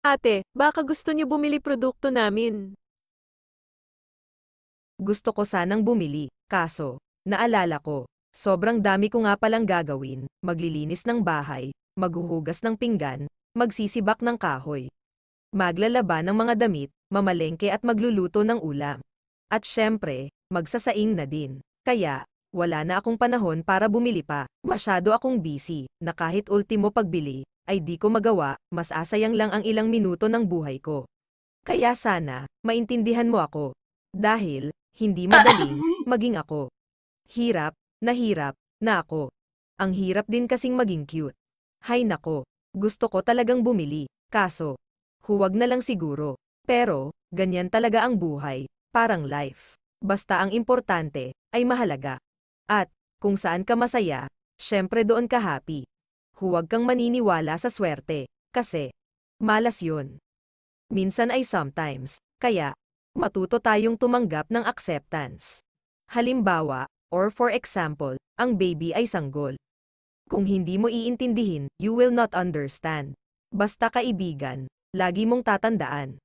Ate, baka gusto niyo bumili produkto namin. Gusto ko sanang bumili, kaso, naalala ko, sobrang dami ko nga palang gagawin, maglilinis ng bahay, maghuhugas ng pinggan, magsisibak ng kahoy, maglalaba ng mga damit, mamalengke at magluluto ng ulam. At syempre, magsasaing na din. Kaya, wala na akong panahon para bumili pa. Masyado akong busy, na kahit ultimo pagbili, ay di ko magawa, mas asayang lang ang ilang minuto ng buhay ko. Kaya sana, maintindihan mo ako. Dahil, hindi madaling, maging ako. Hirap, na ako. Ang hirap din kasing maging cute. Hay nako, gusto ko talagang bumili, kaso, huwag na lang siguro. Pero, ganyan talaga ang buhay, parang life. Basta ang importante, ay mahalaga. At, kung saan ka masaya, syempre doon ka happy. Huwag kang maniniwala sa swerte, kasi, malas yun. Minsan ay sometimes, kaya, matuto tayong tumanggap ng acceptance. Halimbawa, or for example, ang baby ay sanggol. Kung hindi mo iintindihin, you will not understand. Basta kaibigan, lagi mong tatandaan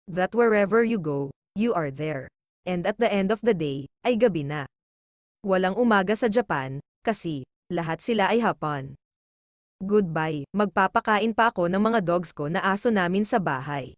that wherever you go, you are there. And at the end of the day, ay gabi na. Walang umaga sa Japan, kasi, lahat sila ay hapon. Goodbye, magpapakain pa ako ng mga dogs ko na aso namin sa bahay.